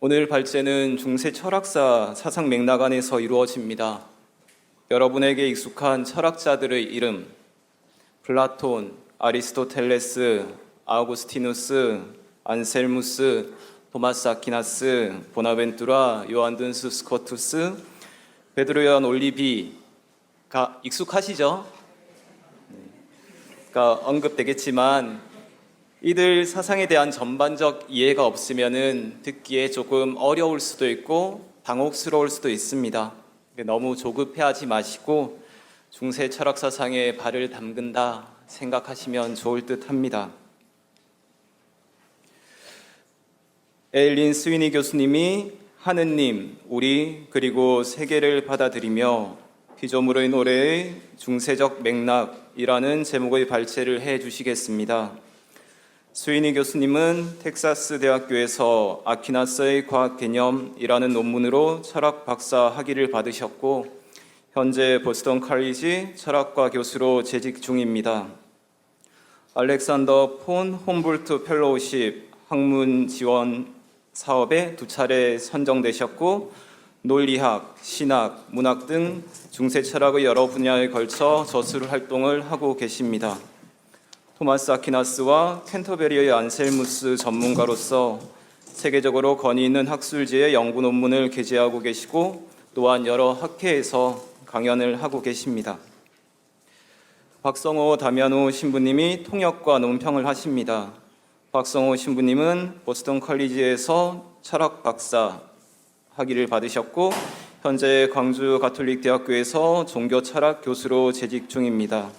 오늘 발제는 중세 철학사 사상 맥락 안에서 이루어집니다. 여러분에게 익숙한 철학자들의 이름, 플라톤, 아리스토텔레스, 아우구스티누스, 안셀무스, 토마스 아퀴나스, 보나벤투라, 요한둔스 스코투스, 베드로연 올리비가 익숙하시죠? 언급되겠지만 이들 사상에 대한 전반적 이해가 없으면은 듣기에 조금 어려울 수도 있고 당혹스러울 수도 있습니다. 너무 조급해하지 마시고 중세 철학 사상에 발을 담근다 생각하시면 좋을 듯합니다. 에일린 스위니 교수님이 하느님, 우리 그리고 세계를 받아들이며 피조물의 노래의 중세적 맥락이라는 제목의 발제를 해 주시겠습니다. 스위니 교수님은 텍사스 대학교에서 아퀴나스의 과학 개념이라는 논문으로 철학 박사 학위를 받으셨고 현재 보스턴 칼리지 철학과 교수로 재직 중입니다. 알렉산더 폰 홈볼트 펠로우십 학문 지원 사업에 2차례 선정되셨고 논리학, 신학, 문학 등 중세 철학의 여러 분야에 걸쳐 저술 활동을 하고 계십니다. 토마스 아퀴나스와 캔터베리의 안셀무스 전문가로서 세계적으로 권위 있는 학술지의 연구 논문을 게재하고 계시고 또한 여러 학회에서 강연을 하고 계십니다. 박성호 담현우 신부님이 통역과 논평을 하십니다. 박성호 신부님은 보스턴 컬리지에서 철학 박사 학위를 받으셨고 현재 광주 가톨릭 대학교에서 종교 철학 교수로 재직 중입니다.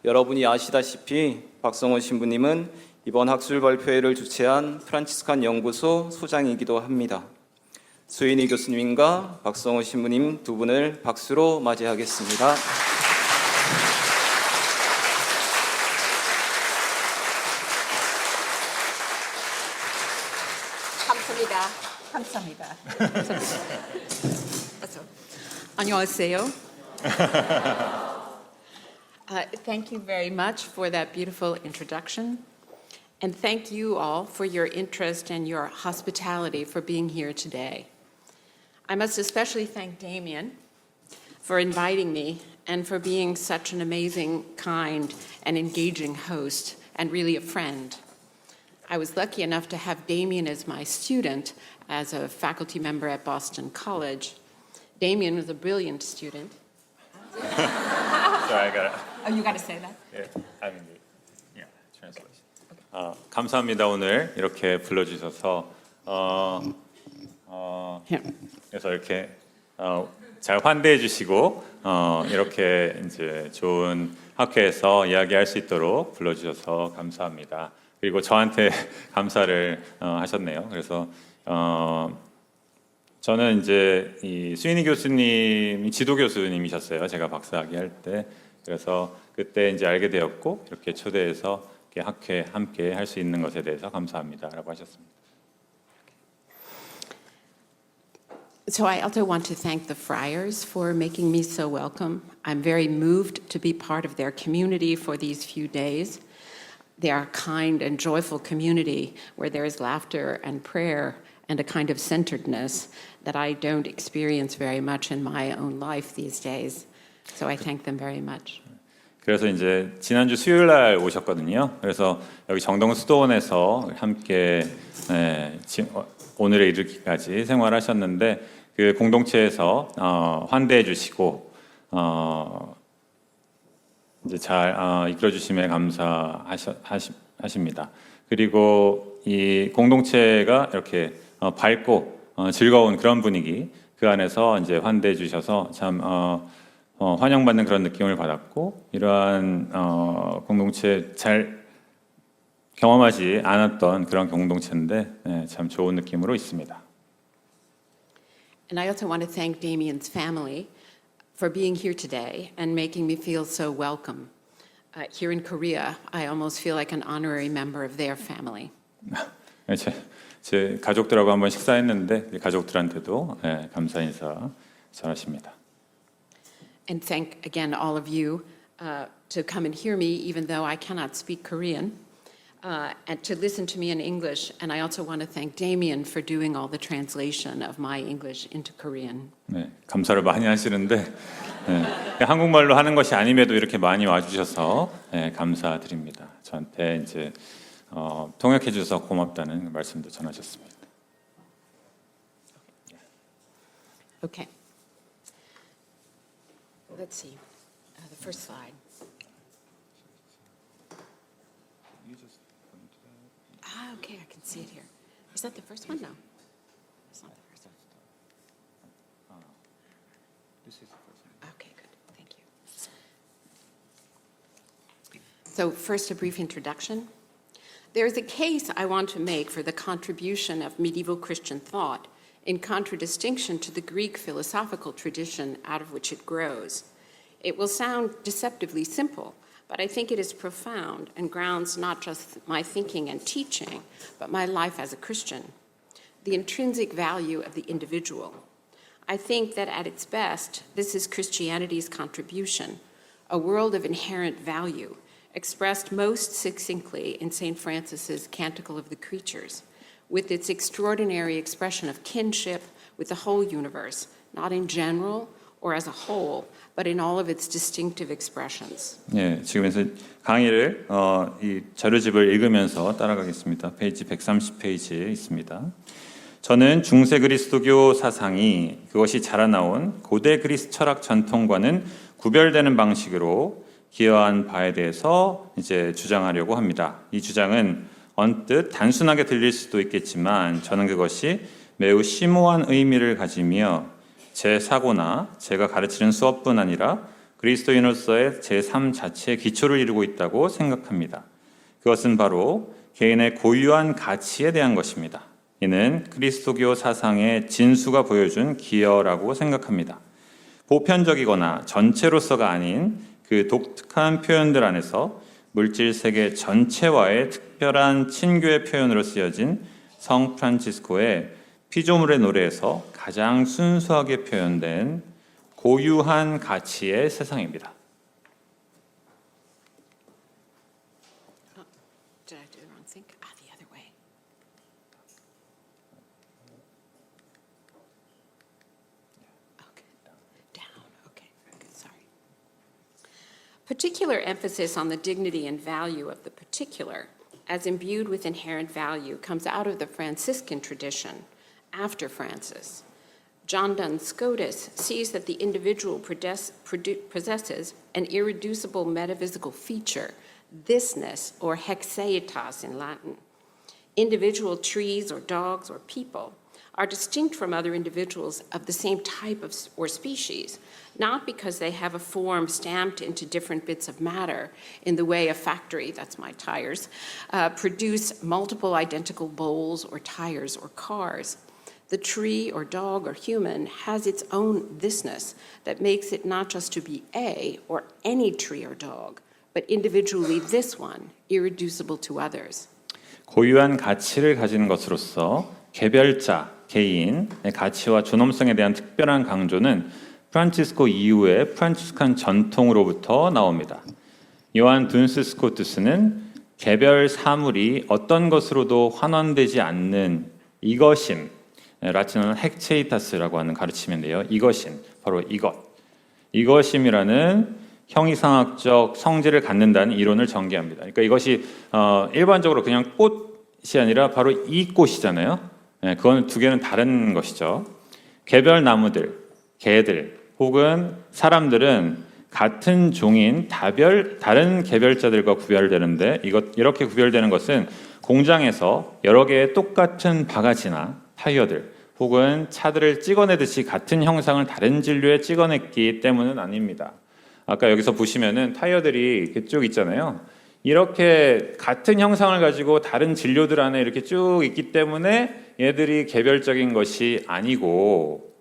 여러분이 아시다시피 박성호 신부님은 이번 학술 발표회를 주최한 프란치스칸 연구소 소장이기도 합니다. 스위니 교수님과 박성호 신부님 두 분을 박수로 맞이하겠습니다. 감사합니다. 안녕하세요. Thank you very much for that beautiful introduction. And thank you all for your interest and your hospitality for being here today. I must especially thank Damien for inviting me and for being such an amazing, kind, and engaging host and really a friend. I was lucky enough to have Damien as my student as a faculty member at Boston College. Damien was a brilliant student. Sorry, I got it. Oh, you got to say that? Yeah, I mean, yeah, translation. 감사합니다. 오늘 이렇게 불러주셔서 그래서 이렇게 잘 환대해 주시고 이렇게 이제 좋은 학회에서 이야기할 수 있도록 불러주셔서 감사합니다. 그리고 저한테 감사를 하셨네요. 그래서 저는 이제 이 스위니 교수님이 지도 교수님이셨어요. 제가 박사학위 할 때. 그래서 그때 이제 알게 되었고 이렇게 초대해서 이렇게 학회 함께 할 수 있는 것에 대해서 감사합니다라고 하셨습니다. So I also want to thank the friars for making me so welcome. I'm very moved to be part of their community for these few days. They are a kind and joyful community where there is laughter and prayer and a kind of centeredness that I don't experience very much in my own life these days. So I thank them very much. 그래서 이제 지난주 수요일 날 오셨거든요. 그래서 여기 정동 수도원에서 함께 오늘에 이르기까지 생활하셨는데 그 공동체에서 환대해 주시고 이제 잘 이끌어 주심에 감사하십니다. 그리고 이 공동체가 이렇게 밝고 즐거운 그런 분위기 그 안에서 이제 환대해 주셔서 참 환영받는 그런 느낌을 받았고 이러한 공동체 잘 경험하지 않았던 그런 공동체인데 참 좋은 느낌으로 있습니다. And I also want to thank Damien's family for being here today and making me feel so welcome. Here in Korea, I almost feel like an honorary member of their family. 제 가족들하고 한번 식사했는데 가족들한테도 감사 인사 전하십니다. And thank again all of you to come and hear me, even though I cannot speak Korean. and to listen to me in English. And I also want to thank Damien for doing all the translation of my English into Korean. 네, 감사를 많이 하시는데 네, 한국말로 하는 것이 아님에도 이렇게 많이 와주셔서 네, 감사드립니다. 저한테 이제 통역해 주셔서 고맙다는 말씀도 전하셨습니다. Okay. Let's see. The first slide. Okay, I can see it here. Is that the first one? No. It's not the first one. Okay, good. Thank you. So first, a brief introduction. There is a case I want to make for the contribution of medieval Christian thought in contradistinction to the Greek philosophical tradition out of which it grows. It will sound deceptively simple, but I think it is profound and grounds not just my thinking and teaching, but my life as a Christian. The intrinsic value of the individual. I think that at its best, this is Christianity's contribution, a world of inherent value, expressed most succinctly in St. Francis's Canticle of the Creatures, with its extraordinary expression of kinship with the whole universe, not in general or as a whole, but in all of its distinctive expressions. 예, 지금에서 강의를 이 자료집을 읽으면서 따라가겠습니다. 페이지 130페이지에 있습니다. 저는 중세 그리스도교 사상이 그것이 자라나온 고대 그리스 철학 전통과는 구별되는 방식으로 기여한 바에 대해서 이제 주장하려고 합니다. 이 주장은 언뜻 단순하게 들릴 수도 있겠지만 저는 그것이 매우 심오한 의미를 가지며 제 사고나 제가 가르치는 수업뿐 아니라 그리스도인으로서의 제 삶 자체의 기초를 이루고 있다고 생각합니다. 그것은 바로 개인의 고유한 가치에 대한 것입니다. 이는 그리스도교 사상의 진수가 보여준 기여라고 생각합니다. 보편적이거나 전체로서가 아닌 그 독특한 표현들 안에서 물질 세계 전체와의 특별한 친교의 표현으로 쓰여진 성 프란치스코의 피조물의 노래에서 가장 순수하게 표현된 고유한 가치의 세상입니다. Did I do the wrong thing? The other way. Okay. Down. Okay. Good. Sorry. Particular emphasis on the dignity and value of the particular, as imbued with inherent value, comes out of the Franciscan tradition after Francis. John Duns Scotus sees that the individual possesses an irreducible metaphysical feature, thisness, or hexeitas in Latin. Individual trees or dogs or people are distinct from other individuals of the same type or species, not because they have a form stamped into different bits of matter in the way a factory, that's my tires, produce multiple identical bowls or tires or cars. The tree or dog or human has its own thisness that makes it not just to be a or any tree or dog, but individually this one, irreducible to others. 고유한 가치를 가지는 것으로서 개별자, 개인의 가치와 존엄성에 대한 특별한 강조는 프란치스코 이후의 프란치스칸 전통으로부터 나옵니다. 요한 둔스 스코투스는 개별 사물이 어떤 것으로도 환원되지 않는 이것임, 라틴어는 헥체이타스라고 하는 가르침인데요. 이것임, 바로 이것임이라는 형이상학적 성질을 갖는다는 이론을 전개합니다. 그러니까 이것이 일반적으로 그냥 꽃이 아니라 바로 이 꽃이잖아요. 그건 두 개는 다른 것이죠. 개별 나무들, 개들 혹은 사람들은 같은 종인 다른 개별자들과 구별되는데 이렇게 구별되는 것은 공장에서 여러 개의 똑같은 바가지나 타이어들 혹은 차들을 찍어내듯이 같은 형상을 다른 진료에 찍어냈기 때문은 아닙니다. 아까 여기서 보시면은 타이어들이 이렇게 쭉 있잖아요. 이렇게 같은 형상을 가지고 다른 진료들 안에 이렇게 쭉 있기 때문에 얘들이 개별적인 것이 아니고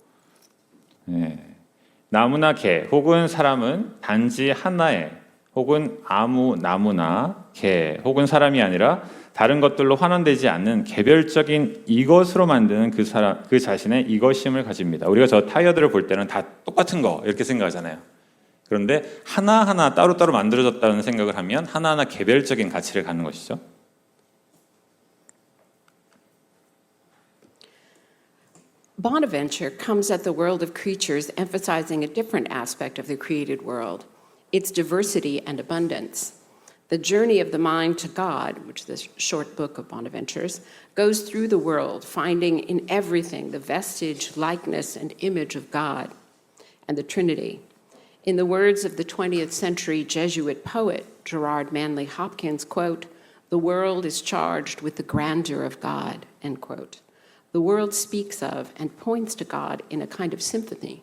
나무나 개 혹은 사람은 단지 하나의 혹은 아무 나무나 개 혹은 사람이 아니라 다른 것들로 환원되지 않는 개별적인 이것으로 만드는 그 자신의 이것임을 가집니다. 우리가 저 타이어들을 볼 때는 다 똑같은 거 이렇게 생각하잖아요. 그런데 하나하나 따로따로 만들어졌다는 생각을 하면 하나하나 개별적인 가치를 갖는 것이죠. Bonaventure comes at the world of creatures emphasizing a different aspect of the created world, its diversity and abundance. The journey of the mind to God, which is the short book of Bonaventure's, goes through the world, finding in everything the vestige, likeness, and image of God and the Trinity. In the words of the 20th century Jesuit poet Gerard Manley Hopkins, quote, "The world is charged with the grandeur of God," end quote. The world speaks of and points to God in a kind of symphony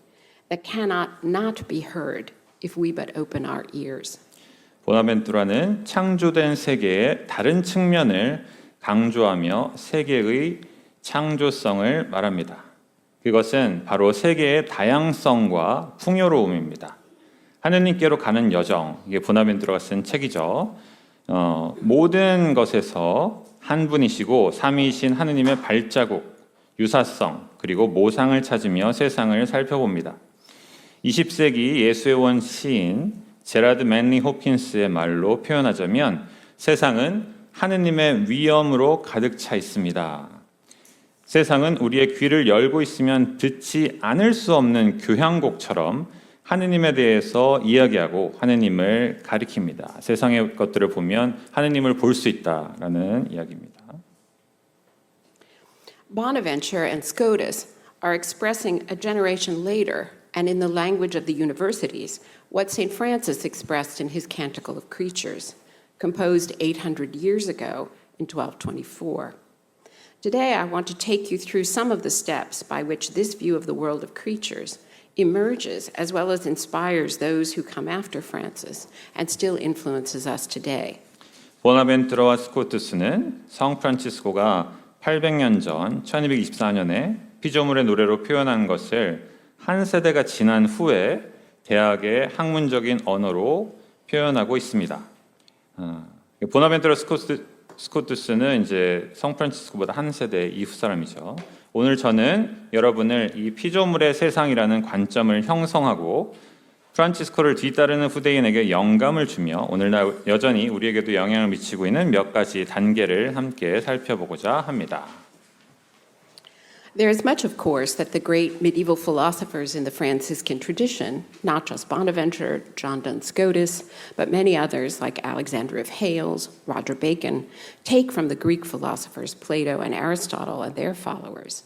that cannot not be heard if we but open our ears. 보나벤투라는 창조된 세계의 다른 측면을 강조하며 세계의 창조성을 말합니다. 그것은 바로 세계의 다양성과 풍요로움입니다. 하느님께로 가는 여정, 이게 보나벤투라가 쓴 책이죠. 모든 것에서 한 분이시고 삼위이신 하느님의 발자국, 유사성, 그리고 모상을 찾으며 세상을 살펴봅니다. 20세기 예수의 원 시인 제라드 맨리 호킨스의 말로 표현하자면 세상은 하느님의 위엄으로 가득 차 있습니다. 세상은 우리의 귀를 열고 있으면 듣지 않을 수 없는 교향곡처럼 하느님에 대해서 이야기하고 하느님을 가리킵니다. 세상의 것들을 보면 하느님을 볼 수 있다라는 이야기입니다. Bonaventure and Scotus are expressing a generation later, and in the language of the universities, what St. Francis expressed in his Canticle of Creatures, composed 800 years ago in 1224. Today, I want to take you through some of the steps by which this view of the world of creatures emerges as well as inspires those who come after Francis and still influences us today. 보나벤투라와 스코투스는 성 프란치스코가 800년 전 1224년에 피조물의 노래로 표현한 것을 한 세대가 지난 후에 대학의 학문적인 언어로 표현하고 있습니다. 보나벤투라 스코투스는 이제 성 프란치스코보다 한 세대 이후 사람이죠. 오늘 저는 여러분을 이 피조물의 세상이라는 관점을 형성하고 프란치스코를 뒤따르는 후대인에게 영감을 주며 오늘날 여전히 우리에게도 영향을 미치고 있는 몇 가지 단계를 함께 살펴보고자 합니다. There is much, of course, that the great medieval philosophers in the Franciscan tradition, not just Bonaventure, John Duns Scotus, but many others like Alexander of Hales, Roger Bacon, take from the Greek philosophers Plato and Aristotle and their followers.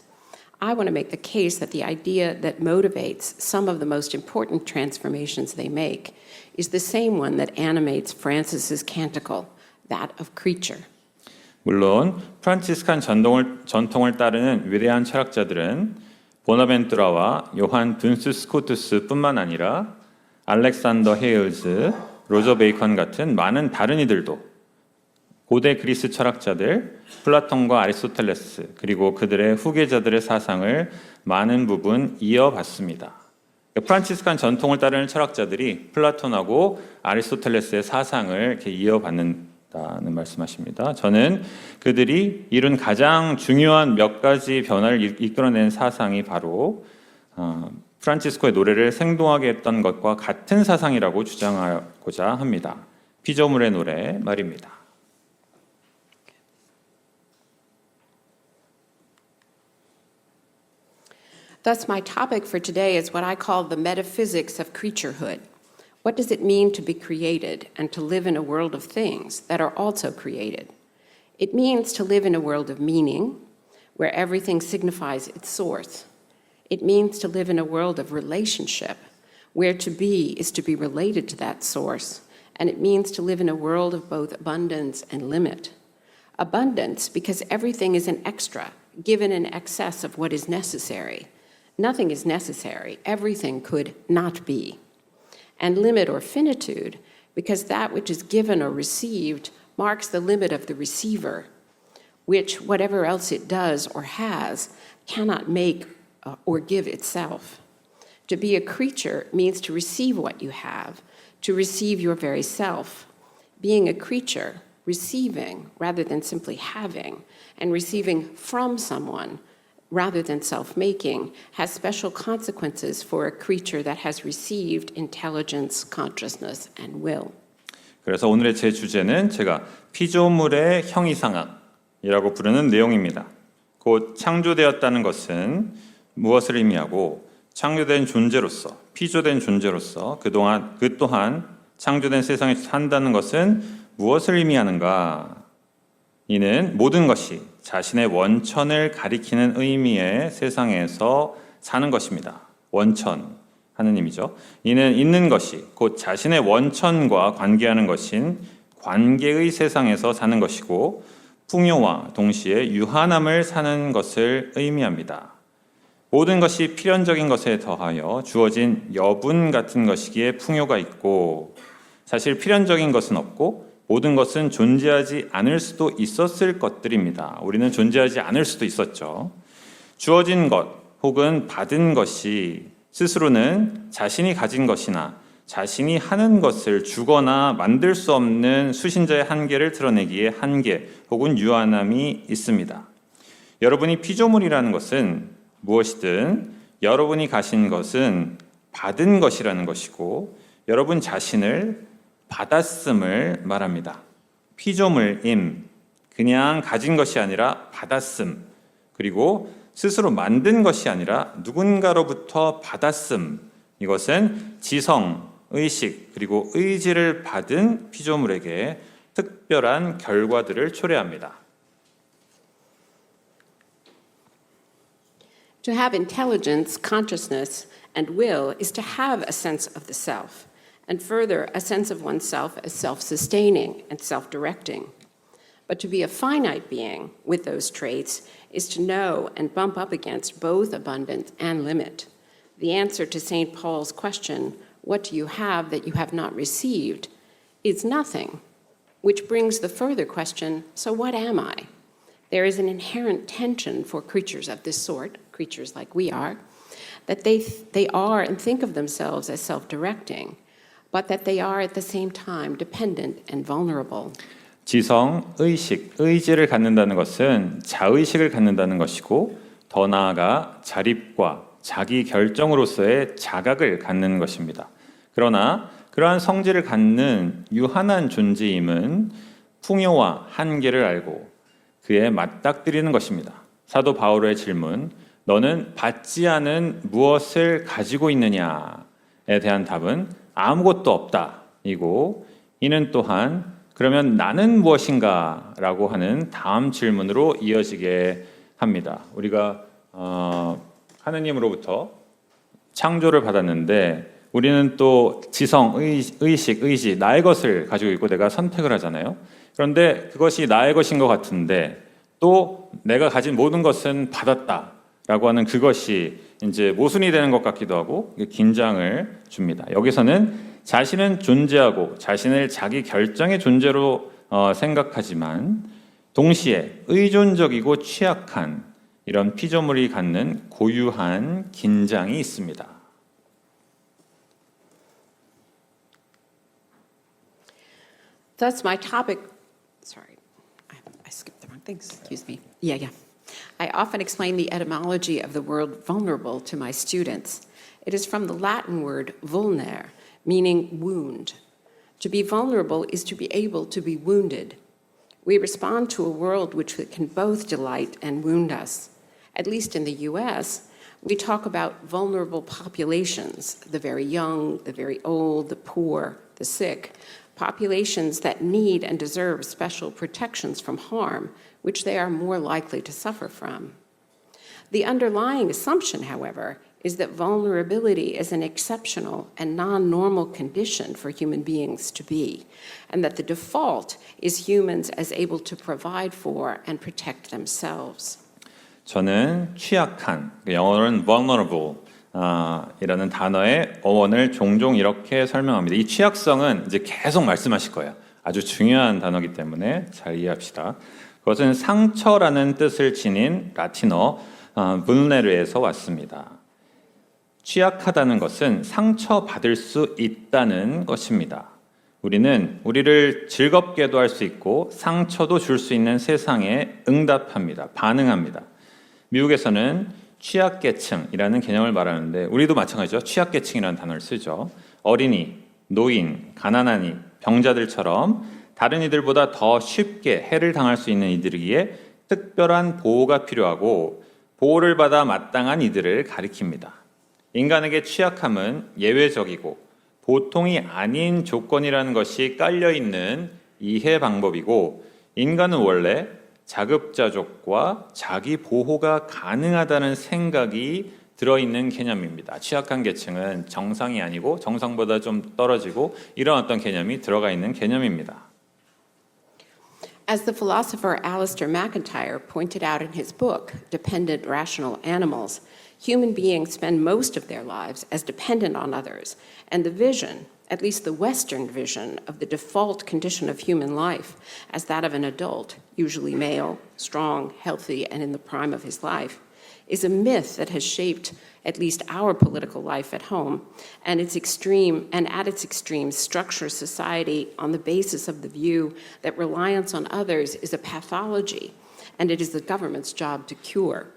I want to make the case that the idea that motivates some of the most important transformations they make is the same one that animates Francis's canticle, that of creature. 물론 프란치스칸 전통을 따르는 위대한 철학자들은 보나벤투라와 요한 둔스 스코투스뿐만 아니라 알렉산더 헤일즈, 로저 베이컨 같은 많은 다른 이들도 고대 그리스 철학자들 플라톤과 아리스토텔레스 그리고 그들의 후계자들의 사상을 많은 부분 이어받습니다. 프란치스칸 전통을 따르는 철학자들이 플라톤하고 아리스토텔레스의 사상을 이렇게 이어받는다는 말씀하십니다. 저는 그들이 이룬 가장 중요한 몇 가지 변화를 이끌어낸 사상이 바로 프란치스코의 노래를 생동하게 했던 것과 같은 사상이라고 주장하고자 합니다. 피조물의 노래 말입니다. Thus, my topic for today is what I call the metaphysics of creaturehood. What does it mean to be created and to live in a world of things that are also created? It means to live in a world of meaning, where everything signifies its source. It means to live in a world of relationship, where to be is to be related to that source. And it means to live in a world of both abundance and limit. Abundance, because everything is an extra, given in excess of what is necessary. Nothing is necessary. Everything could not be. And limit or finitude, because that which is given or received marks the limit of the receiver, which, whatever else it does or has, cannot make or give itself. To be a creature means to receive what you have, to receive your very self. Being a creature, receiving rather than simply having, and receiving from someone rather than self-making, has special consequences for a creature that has received intelligence, consciousness, and will. 그래서 오늘의 제 주제는 제가 피조물의 형이상학이라고 부르는 내용입니다. 곧 창조되었다는 것은 무엇을 의미하고 창조된 존재로서, 피조된 존재로서 그 또한 창조된 세상에 산다는 것은 무엇을 의미하는가? 이는 모든 것이 자신의 원천을 가리키는 의미의 세상에서 사는 것입니다. 원천 하는 의미죠. 이는 있는 것이 곧 자신의 원천과 관계하는 것인 관계의 세상에서 사는 것이고 풍요와 동시에 유한함을 사는 것을 의미합니다. 모든 것이 필연적인 것에 더하여 주어진 여분 같은 것이기에 풍요가 있고 사실 필연적인 것은 없고 모든 것은 존재하지 않을 수도 있었을 것들입니다. 우리는 존재하지 않을 수도 있었죠. 주어진 것 혹은 받은 것이 스스로는 자신이 가진 것이나 자신이 하는 것을 주거나 만들 수 없는 수신자의 한계를 드러내기에 한계 혹은 유한함이 있습니다. 여러분이 피조물이라는 것은 무엇이든 여러분이 가신 것은 받은 것이라는 것이고 여러분 자신을 받았음을 말합니다. 피조물임, 그냥 가진 것이 아니라 받았음, 그리고 스스로 만든 것이 아니라 누군가로부터 받았음, 이것은 지성, 의식, 그리고 의지를 받은 피조물에게 특별한 결과들을 초래합니다. To have intelligence, consciousness, and will is to have a sense of the self, and further, a sense of oneself as self-sustaining and self-directing. But to be a finite being with those traits is to know and bump up against both abundance and limit. The answer to St. Paul's question, "What do you have that you have not received?" is nothing, which brings the further question, so what am I? There is an inherent tension for creatures of this sort, creatures like we are, that they are and think of themselves as self-directing, but that they are at the same time dependent and vulnerable. 지성, 의식, 의지를 갖는다는 것은 자의식을 갖는다는 것이고 더 나아가 자립과 자기 결정으로서의 자각을 갖는 것입니다. 그러나 그러한 성질을 갖는 유한한 존재임은 풍요와 한계를 알고 그에 맞닥뜨리는 것입니다. 사도 바울의 질문, 너는 받지 않은 무엇을 가지고 있느냐에 대한 답은 아무것도 없다. 이고 이는 또한 그러면 나는 무엇인가? 라고 하는 다음 질문으로 이어지게 합니다. 우리가 하느님으로부터 창조를 받았는데 우리는 또 지성, 의식, 의지, 나의 것을 가지고 있고 내가 선택을 하잖아요. 그런데 그것이 나의 것인 것 같은데 또 내가 가진 모든 것은 받았다라고 하는 그것이 이제 모순이 되는 것 같기도 하고 긴장을 줍니다. 여기서는 자신은 존재하고 자신을 자기 결정의 존재로 생각하지만 동시에 의존적이고 취약한 이런 피조물이 갖는 고유한 긴장이 있습니다. Thus, my topic, sorry, I skipped the wrong things, excuse me. Yeah. I often explain the etymology of the word vulnerable to my students. It is from the Latin word vulner, meaning wound. To be vulnerable is to be able to be wounded. We respond to a world which can both delight and wound us. At least in the US, we talk about vulnerable populations, the very young, the very old, the poor, the sick, populations that need and deserve special protections from harm, which they are more likely to suffer from. The underlying assumption, however, is that vulnerability is an exceptional and non-normal condition for human beings to be, and that the default is humans as able to provide for and protect themselves. 저는 취약한, 영어로는 vulnerable 이라는 단어의 어원을 종종 이렇게 설명합니다. 이 취약성은 이제 계속 말씀하실 거예요. 아주 중요한 단어이기 때문에 잘 이해합시다. 그것은 상처라는 뜻을 지닌 라틴어 vulnere에서 왔습니다. 취약하다는 것은 상처받을 수 있다는 것입니다. 우리는 우리를 즐겁게도 할 수 있고 상처도 줄 수 있는 세상에 응답합니다. 반응합니다. 미국에서는 취약계층이라는 개념을 말하는데 우리도 마찬가지죠. 취약계층이라는 단어를 쓰죠. 어린이, 노인, 가난한 이, 병자들처럼 다른 이들보다 더 쉽게 해를 당할 수 있는 이들에게 특별한 보호가 필요하고 보호를 받아 마땅한 이들을 가리킵니다. 인간에게 취약함은 예외적이고 보통이 아닌 조건이라는 것이 깔려있는 이해 방법이고 인간은 원래 자급자족과 자기 보호가 가능하다는 생각이 들어있는 개념입니다. 취약한 계층은 정상이 아니고 정상보다 좀 떨어지고 이런 어떤 개념이 들어가 있는 개념입니다. As the philosopher Alistair MacIntyre pointed out in his book, Dependent Rational Animals, human beings spend most of their lives as dependent on others, and the vision, at least the Western vision, of the default condition of human life as that of an adult, usually male, strong, healthy, and in the prime of his life, is a myth that has shaped at least our political life at home, and at its extremes structure society on the basis of the view that reliance on others is a pathology, and it is the government's job to cure.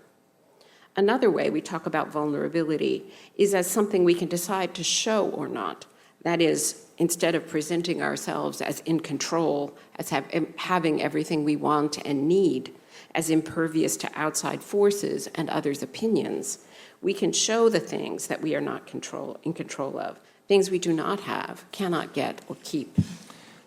Another way we talk about vulnerability is as something we can decide to show or not. That is, instead of presenting ourselves as in control, as having everything we want and need, as impervious to outside forces and others' opinions, we can show the things that we are not in control of, things we do not have, cannot get, or keep.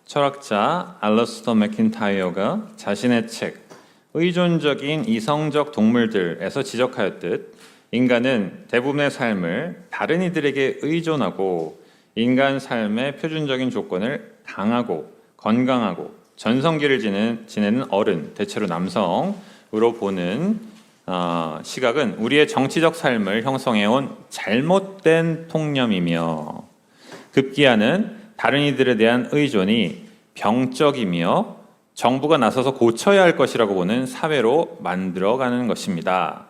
철학자 알러스터 맥킨타이어가 자신의 책 의존적인 이성적 동물들에서 지적하였듯 인간은 대부분의 삶을 다른 이들에게 의존하고 인간 삶의 표준적인 조건을 강하고 건강하고 전성기를 지내는 어른, 대체로 남성으로 보는 시각은 우리의 정치적 삶을 형성해온 잘못된 통념이며 급기야는 다른 이들에 대한 의존이 병적이며 정부가 나서서 고쳐야 할 것이라고 보는 사회로 만들어가는 것입니다.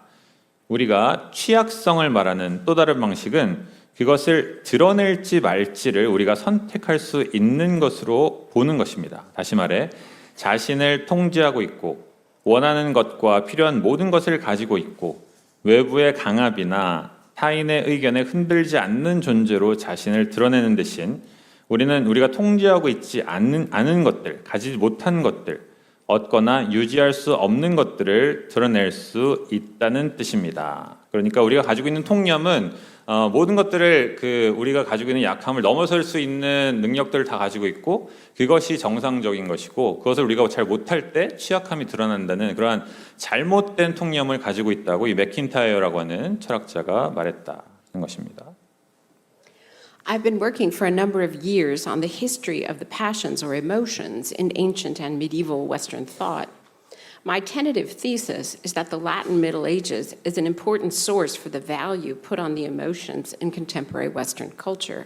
우리가 취약성을 말하는 또 다른 방식은 그것을 드러낼지 말지를 우리가 선택할 수 있는 것으로 보는 것입니다. 다시 말해 자신을 통제하고 있고 원하는 것과 필요한 모든 것을 가지고 있고 외부의 강압이나 타인의 의견에 흔들지 않는 존재로 자신을 드러내는 대신 우리는 우리가 통제하고 있지 않은 것들, 가지지 못한 것들, 얻거나 유지할 수 없는 것들을 드러낼 수 있다는 뜻입니다. 그러니까 우리가 가지고 있는 통념은 모든 것들을 우리가 가지고 있는 약함을 넘어설 수 있는 능력들을 다 가지고 있고 그것이 정상적인 것이고 그것을 우리가 잘 못할 때 취약함이 드러난다는 그러한 잘못된 통념을 가지고 있다고 이 맥킨타이어라고 하는 철학자가 말했다는 것입니다. I've been working for a number of years on the history of the passions or emotions in ancient and medieval Western thought. My tentative thesis is that the Latin Middle Ages is an important source for the value put on the emotions in contemporary Western culture.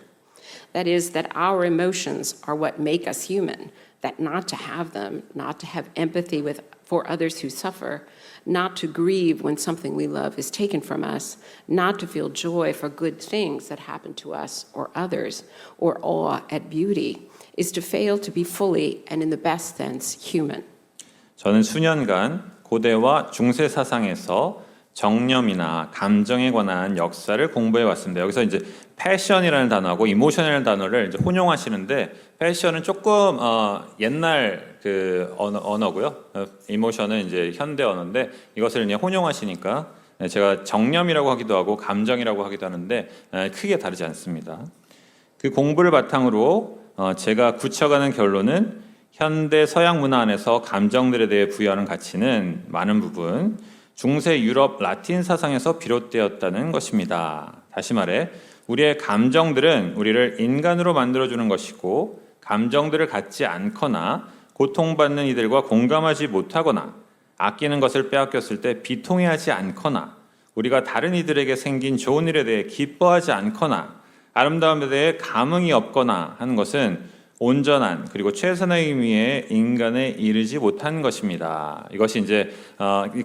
That is, that our emotions are what make us human, that not to have them, not to have empathy for others who suffer, not to grieve when something we love is taken from us, not to feel joy for good things that happen to us or others, or awe at beauty, is to fail to be fully and in the best sense human. 저는 수년간 고대와 중세 사상에서 정념이나 감정에 관한 역사를 공부해 왔습니다. 여기서 이제 패션이라는 단어하고 이모션이라는 단어를 이제 혼용하시는데 패션은 조금 옛날 언어고요. 이모션은 이제 현대 언어인데 이것을 이제 혼용하시니까 제가 정념이라고 하기도 하고 감정이라고 하기도 하는데 크게 다르지 않습니다. 그 공부를 바탕으로 제가 굳혀가는 결론은 현대 서양 문화 안에서 감정들에 대해 부여하는 가치는 많은 부분 중세 유럽 라틴 사상에서 비롯되었다는 것입니다. 다시 말해 우리의 감정들은 우리를 인간으로 만들어주는 것이고 감정들을 갖지 않거나 고통받는 이들과 공감하지 못하거나 아끼는 것을 빼앗겼을 때 비통해하지 않거나 우리가 다른 이들에게 생긴 좋은 일에 대해 기뻐하지 않거나 아름다움에 대해 감흥이 없거나 하는 것은 온전한 그리고 최선의 의미의 인간에 이르지 못한 것입니다. 이것이 이제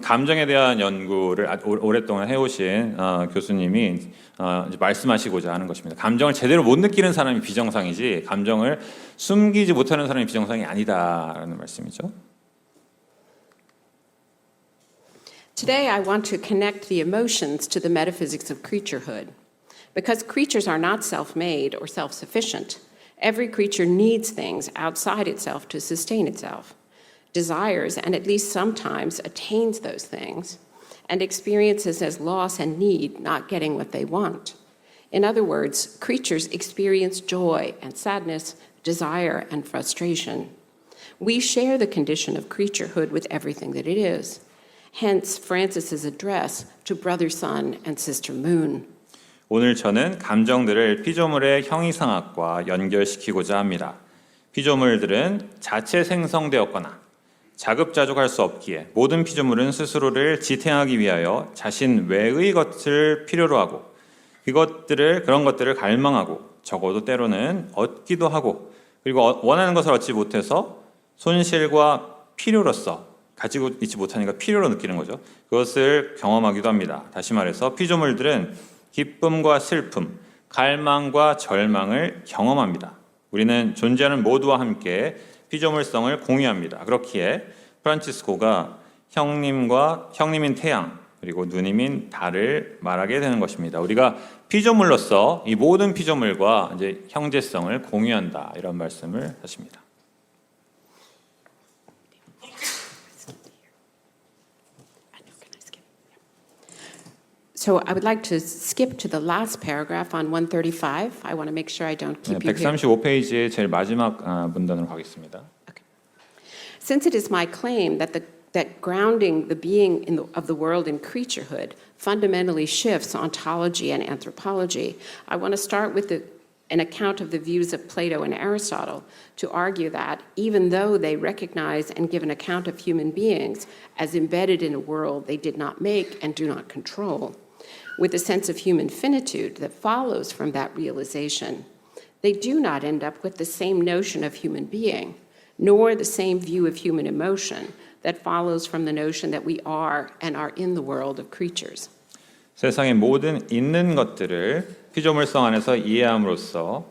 감정에 대한 연구를 오랫동안 해오신 교수님이 이제 말씀하시고자 하는 것입니다. 감정을 제대로 못 느끼는 사람이 비정상이지 감정을 숨기지 못하는 사람이 비정상이 아니다라는 말씀이죠. Today I want to connect the emotions to the metaphysics of creaturehood. Because creatures are not self-made or self-sufficient, every creature needs things outside itself to sustain itself, desires and at least sometimes attains those things, and experiences as loss and need, not getting what they want. In other words, creatures experience joy and sadness, desire and frustration. We share the condition of creaturehood with everything that it is. Hence, Francis's address to Brother Sun and Sister Moon. 오늘 저는 감정들을 피조물의 형이상학과 연결시키고자 합니다. 피조물들은 자체 생성되었거나 자급자족할 수 없기에 모든 피조물은 스스로를 지탱하기 위하여 자신 외의 것을 필요로 하고 그런 것들을 갈망하고 적어도 때로는 얻기도 하고 그리고 원하는 것을 얻지 못해서 손실과 필요로서 가지고 있지 못하니까 필요로 느끼는 거죠. 그것을 경험하기도 합니다. 다시 말해서 피조물들은 기쁨과 슬픔, 갈망과 절망을 경험합니다. 우리는 존재하는 모두와 함께 피조물성을 공유합니다. 그렇기에 프란치스코가 형님인 태양 그리고 누님인 달을 말하게 되는 것입니다. 우리가 피조물로서 이 모든 피조물과 이제 형제성을 공유한다 이런 말씀을 하십니다. So I would like to skip to the last paragraph on 135. I want to make sure I don't keep you here. 135페이지의 제일 마지막 문단으로 가겠습니다. Since it is my claim that grounding the being of the world in creaturehood fundamentally shifts ontology and anthropology, I want to start with an account of the views of Plato and Aristotle to argue that even though they recognize and give an account of human beings as embedded in a world they did not make and do not control, with a sense of human finitude that follows from that realization, they do not end up with the same notion of human being, nor the same view of human emotion that follows from the notion that we are and are in the world of creatures. 세상의 모든 있는 것들을 피조물성 안에서 이해함으로써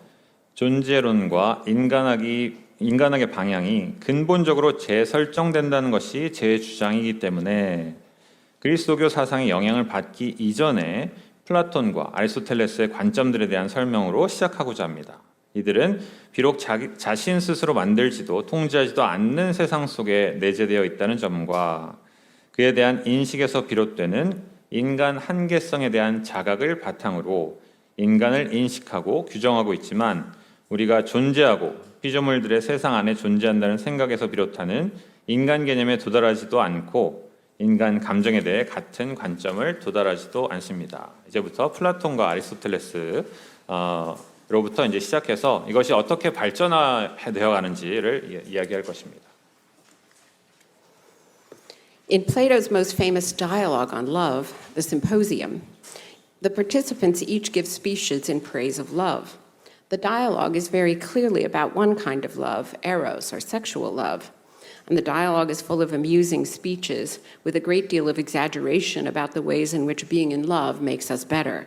존재론과 인간학의 방향이 근본적으로 재설정된다는 것이 제 주장이기 때문에 그리스도교 사상의 영향을 받기 이전에 플라톤과 아리스토텔레스의 관점들에 대한 설명으로 시작하고자 합니다. 이들은 비록 자신 스스로 만들지도 통제하지도 않는 세상 속에 내재되어 있다는 점과 그에 대한 인식에서 비롯되는 인간 한계성에 대한 자각을 바탕으로 인간을 인식하고 규정하고 있지만 우리가 존재하고 피조물들의 세상 안에 존재한다는 생각에서 비롯하는 인간 개념에 도달하지도 않고 인간 감정에 대해 같은 관점을 도달하지도 않습니다. 이제부터 플라톤과 아리스토텔레스 로부터 이제 시작해서 이것이 어떻게 발전되어 가는지를 이야기할 것입니다. In Plato's most famous dialogue on love, the Symposium, the participants each give speeches in praise of love. The dialogue is very clearly about one kind of love, eros, or sexual love. And the dialogue is full of amusing speeches with a great deal of exaggeration about the ways in which being in love makes us better.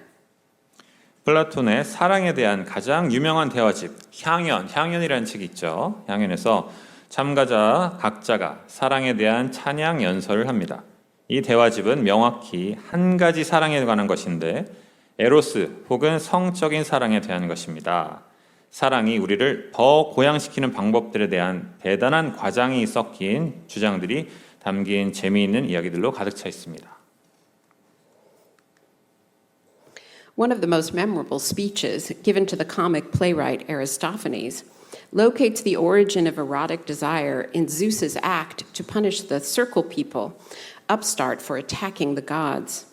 플라톤의 사랑에 대한 가장 유명한 대화집 향연이라는 책이 있죠. 향연에서 참가자 각자가 사랑에 대한 찬양 연설을 합니다. 이 대화집은 명확히 한 가지 사랑에 관한 것인데 에로스 혹은 성적인 사랑에 대한 것입니다. 사랑이 우리를 더 고양시키는 방법들에 대한 대단한 과장이 섞인 주장들이 담긴 재미있는 이야기들로 가득 차 있습니다. One of the most memorable speeches given to the comic playwright Aristophanes locates the origin of erotic desire in Zeus's act to punish the Circle people, upstart for attacking the gods.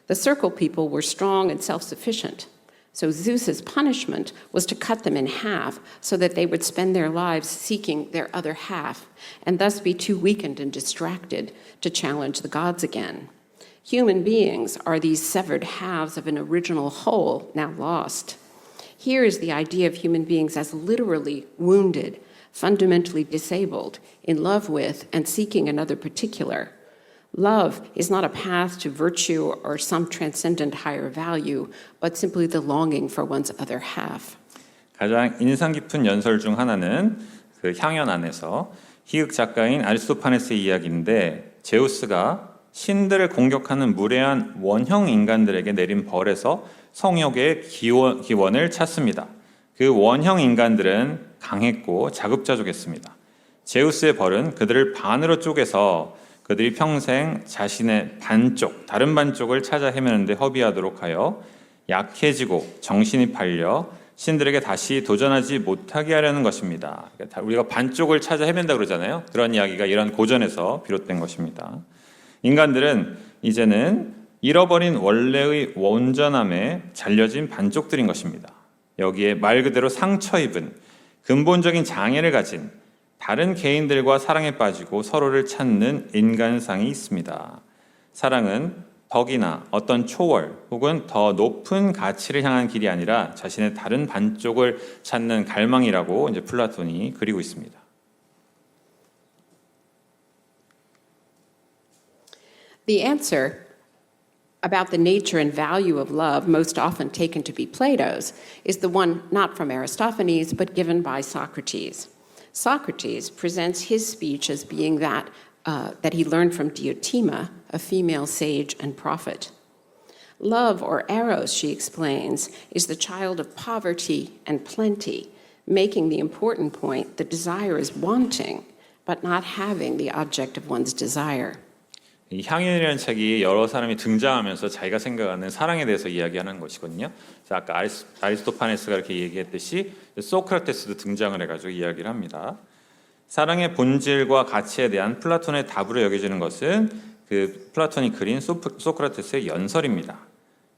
The Circle people were strong and self-sufficient, so Zeus's punishment was to cut them in half so that they would spend their lives seeking their other half and thus be too weakened and distracted to challenge the gods again. Human beings are these severed halves of an original whole now lost. Here is the idea of human beings as literally wounded, fundamentally disabled, in love with and seeking another particular. Love is not a path to virtue or some transcendent higher value, but simply the longing for one's other half. 가장 인상 깊은 연설 중 하나는 그 향연 안에서 희극 작가인 아리스토파네스의 이야기인데 제우스가 신들을 공격하는 무례한 원형 인간들에게 내린 벌에서 성욕의 기원을 찾습니다. 그 원형 인간들은 강했고 자급자족했습니다. 제우스의 벌은 그들을 반으로 쪼개서 그들이 평생 자신의 반쪽, 다른 반쪽을 찾아 헤매는데 허비하도록 하여 약해지고 정신이 팔려 신들에게 다시 도전하지 못하게 하려는 것입니다. 그러니까 우리가 반쪽을 찾아 헤맨다 그러잖아요. 그런 이야기가 이런 고전에서 비롯된 것입니다. 인간들은 이제는 잃어버린 원래의 온전함에 잘려진 반쪽들인 것입니다. 여기에 말 그대로 상처 입은 근본적인 장애를 가진 다른 개인들과 사랑에 빠지고 서로를 찾는 인간상이 있습니다. 사랑은 덕이나 어떤 초월 혹은 더 높은 가치를 향한 길이 아니라 자신의 다른 반쪽을 찾는 갈망이라고 이제 플라톤이 그리고 있습니다. The answer about the nature and value of love, most often taken to be Plato's, is the one not from Aristophanes, but given by Socrates. Socrates presents his speech as being that he learned from Diotima, a female sage and prophet. Love, or eros, she explains, is the child of poverty and plenty, making the important point that desire is wanting, but not having the object of one's desire. 이 향연이라는 책이 여러 사람이 등장하면서 자기가 생각하는 사랑에 대해서 이야기하는 것이거든요. 아까 아리스토파네스가 이렇게 얘기했듯이 소크라테스도 등장을 해가지고 이야기를 합니다. 사랑의 본질과 가치에 대한 플라톤의 답으로 여겨지는 것은 그 플라톤이 그린 소크라테스의 연설입니다.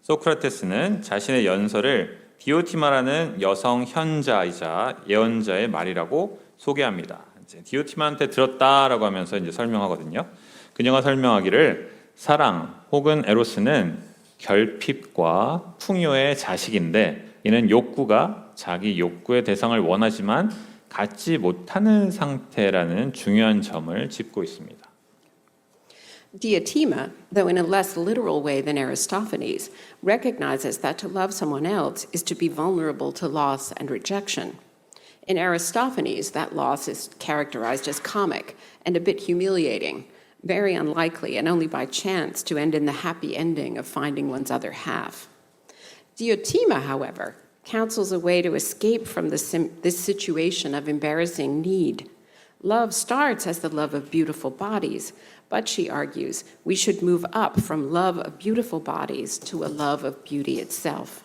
소크라테스는 자신의 연설을 디오티마라는 여성 현자이자 예언자의 말이라고 소개합니다. 이제 디오티마한테 들었다라고 하면서 이제 설명하거든요. 그녀가 설명하기를 사랑 혹은 에로스는 결핍과 풍요의 자식인데 이는 욕구가 자기 욕구의 대상을 원하지만 갖지 못하는 상태라는 중요한 점을 짚고 있습니다. Diotima, though in a less literal way than Aristophanes, recognizes that to love someone else is to be vulnerable to loss and rejection. In Aristophanes, that loss is characterized as comic and a bit humiliating, very unlikely and only by chance to end in the happy ending of finding one's other half. Diotima, however, counsels a way to escape from this situation of embarrassing need. Love starts as the love of beautiful bodies, but she argues we should move up from love of beautiful bodies to a love of beauty itself.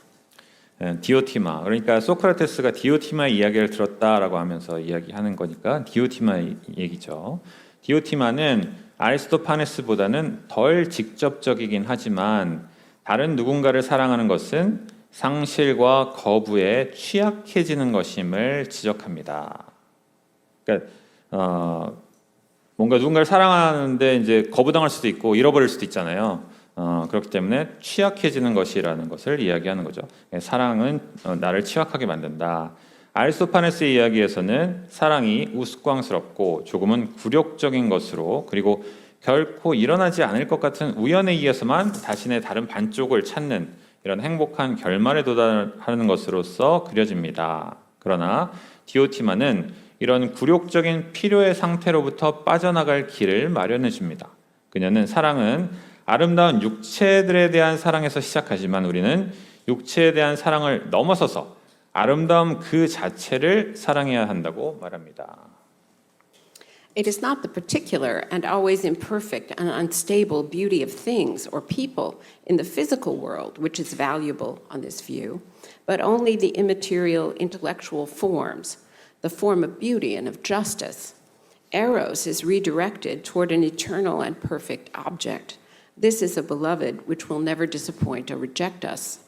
디오티마, 그러니까 소크라테스가 디오티마의 이야기를 들었다라고 하면서 이야기하는 거니까 디오티마의 얘기죠. 디오티마는 아리스토파네스보다는 덜 직접적이긴 하지만 다른 누군가를 사랑하는 것은 상실과 거부에 취약해지는 것임을 지적합니다. 그러니까 뭔가 누군가를 사랑하는데 이제 거부당할 수도 있고 잃어버릴 수도 있잖아요. 그렇기 때문에 취약해지는 것이라는 것을 이야기하는 거죠. 사랑은 나를 취약하게 만든다. 아리스토파네스의 이야기에서는 사랑이 우스꽝스럽고 조금은 굴욕적인 것으로 그리고 결코 일어나지 않을 것 같은 우연에 의해서만 자신의 다른 반쪽을 찾는 이런 행복한 결말에 도달하는 것으로서 그려집니다. 그러나 디오티마는 이런 굴욕적인 필요의 상태로부터 빠져나갈 길을 마련해 줍니다. 그녀는 사랑은 아름다운 육체들에 대한 사랑에서 시작하지만 우리는 육체에 대한 사랑을 넘어서서 아름다움 그 자체를 사랑해야 한다고 말합니다. It is not the particular and always imperfect and unstable beauty of things or people in the physical world which is valuable on this view, but only the immaterial intellectual forms, the form of beauty and of justice. Eros is redirected toward an eternal and perfect object. This is a beloved which will never disappoint or reject us.